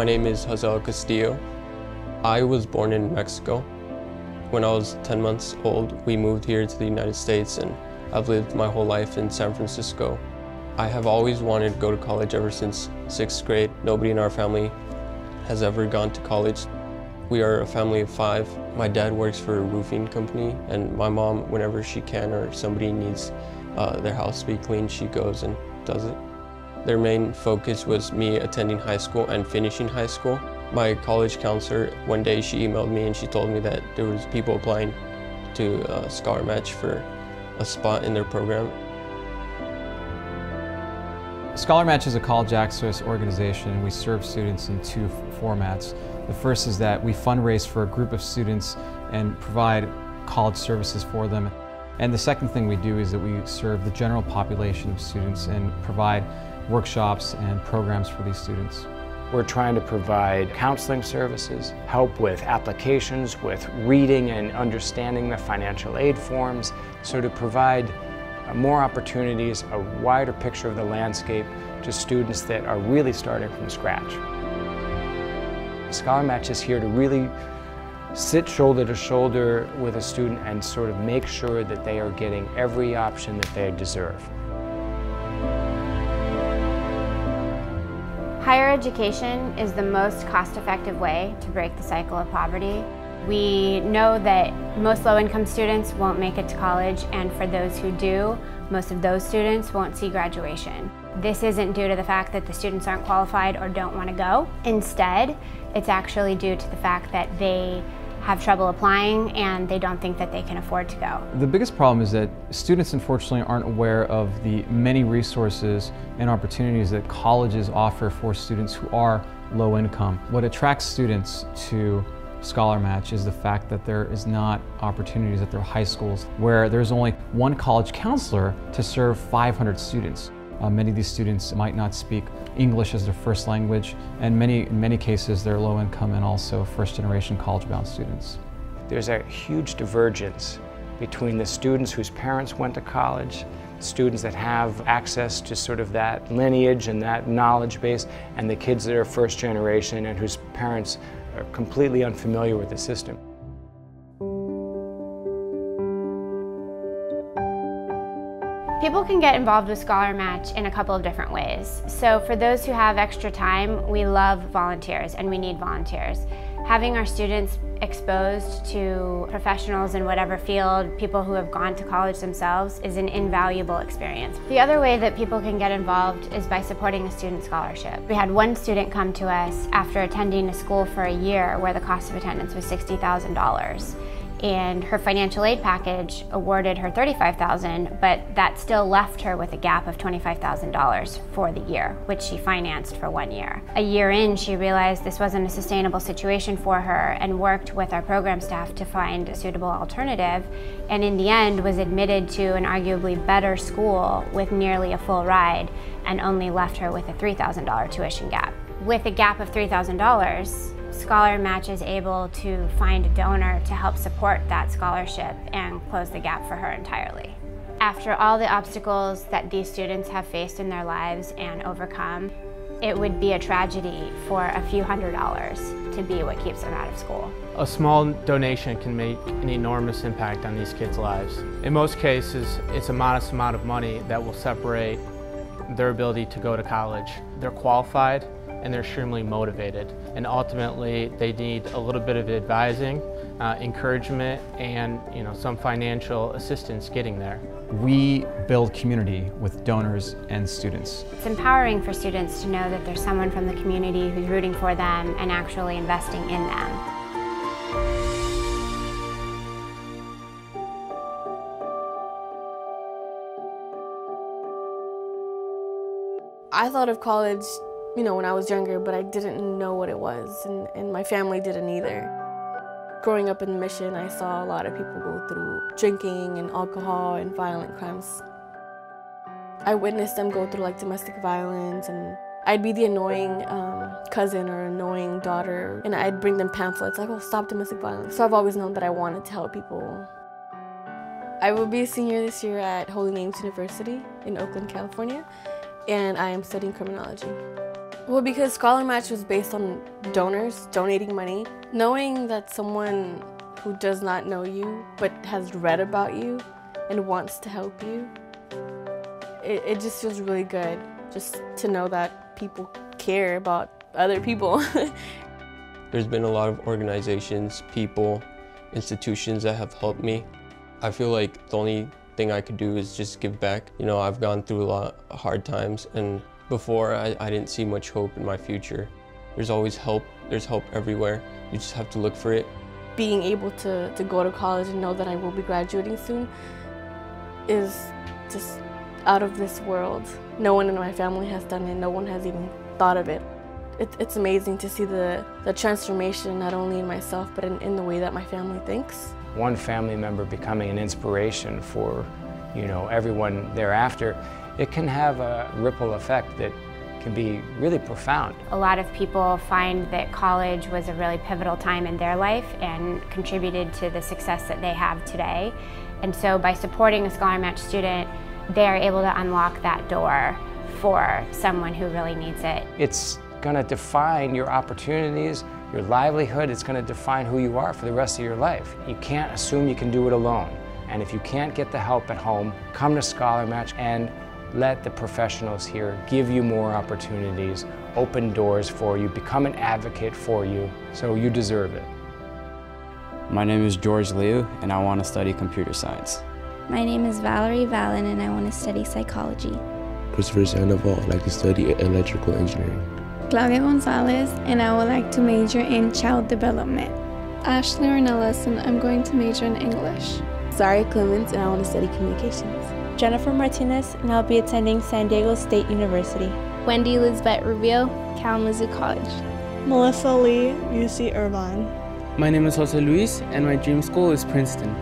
name is Jahzel Castillo. I was born in Mexico. When I was 10 months old, we moved here to the United States, and I've lived my whole life in San Francisco. I have always wanted to go to college ever since 6th grade. Nobody in our family has ever gone to college. We are a family of 5. My dad works for a roofing company, and my mom, whenever she can or somebody needs their house to be cleaned, she goes and does it. Their main focus was me attending high school and finishing high school. My college counselor, one day she emailed me and she told me that there was people applying to ScholarMatch for a spot in their program. ScholarMatch is a college access organization, and we serve students in 2 formats. The first is that we fundraise for a group of students and provide college services for them. And the second thing we do is that we serve the general population of students and provide workshops and programs for these students. We're trying to provide counseling services, help with applications, with reading and understanding the financial aid forms, so to provide more opportunities, a wider picture of the landscape to students that are really starting from scratch. ScholarMatch is here to really sit shoulder to shoulder with a student and sort of make sure that they are getting every option that they deserve. Higher education is the most cost-effective way to break the cycle of poverty. We know that most low-income students won't make it to college, and for those who do, most of those students won't see graduation. This isn't due to the fact that the students aren't qualified or don't want to go. Instead, it's actually due to the fact that they have trouble applying and they don't think that they can afford to go. The biggest problem is that students unfortunately aren't aware of the many resources and opportunities that colleges offer for students who are low income. What attracts students to ScholarMatch is the fact that there is not opportunities at their high schools where there's only one college counselor to serve 500 students. Many of these students might not speak English as their first language, and in many cases they're low income and also first-generation college-bound students. There's a huge divergence between the students whose parents went to college, students that have access to sort of that lineage and that knowledge base, and the kids that are first generation and whose parents are completely unfamiliar with the system. People can get involved with ScholarMatch in a couple of different ways. So for those who have extra time, we love volunteers and we need volunteers. Having our students exposed to professionals in whatever field, people who have gone to college themselves, is an invaluable experience. The other way that people can get involved is by supporting a student scholarship. We had one student come to us after attending a school for a year where the cost of attendance was $60,000. And her financial aid package awarded her $35,000, but that still left her with a gap of $25,000 for the year, which she financed for 1 year. A year in, she realized this wasn't a sustainable situation for her and worked with our program staff to find a suitable alternative, and in the end was admitted to an arguably better school with nearly a full ride and only left her with a $3,000 tuition gap. With a gap of $3,000, ScholarMatch is able to find a donor to help support that scholarship and close the gap for her entirely. After all the obstacles that these students have faced in their lives and overcome, it would be a tragedy for a few $100s to be what keeps them out of school. A small donation can make an enormous impact on these kids' lives. In most cases, it's a modest amount of money that will separate their ability to go to college. They're qualified and they're extremely motivated, and ultimately they need a little bit of advising, encouragement, and some financial assistance getting there. We build community with donors and students. It's empowering for students to know that there's someone from the community who's rooting for them and actually investing in them. I thought of college when I was younger, but I didn't know what it was, and my family didn't either. Growing up in the Mission, I saw a lot of people go through drinking and alcohol and violent crimes. I witnessed them go through domestic violence, and I'd be the annoying cousin or annoying daughter, and I'd bring them pamphlets like, oh, stop domestic violence. So I've always known that I wanted to help people. I will be a senior this year at Holy Names University in Oakland, California, and I am studying criminology. Well, because ScholarMatch was based on donors donating money, knowing that someone who does not know you but has read about you and wants to help you, it just feels really good just to know that people care about other people. There's been a lot of organizations, people, institutions that have helped me. I feel like the only thing I could do is just give back. You know, I've gone through a lot of hard times, and before I didn't see much hope in my future. There's always help. There's help everywhere. You just have to look for it. Being able to go to college and know that I will be graduating soon is just out of this world. No one in my family has done it. No one has even thought of it. It's amazing to see the transformation, not only in myself, but in the way that my family thinks. One family member becoming an inspiration for, everyone thereafter, it can have a ripple effect that can be really profound. A lot of people find that college was a really pivotal time in their life and contributed to the success that they have today. And so by supporting a ScholarMatch student, they're able to unlock that door for someone who really needs it. It's going to define your opportunities, your livelihood. It's going to define who you are for the rest of your life. You can't assume you can do it alone. And if you can't get the help at home, come to ScholarMatch and let the professionals here give you more opportunities, open doors for you, become an advocate for you, so you deserve it. My name is George Liu, and I want to study computer science. My name is Valerie Vallon, and I want to study psychology. Christopher Sandoval, I'd like to study electrical engineering. Claudia Gonzalez, and I would like to major in child development. Ashley Ornelas, and I'm going to major in English. Zaria Clemens, and I want to study communications. Jennifer Martinez, and I'll be attending San Diego State University. Wendy Elizabeth Rubio, Kalamazoo College. Melissa Lee, UC Irvine. My name is Jose Luis, and my dream school is Princeton.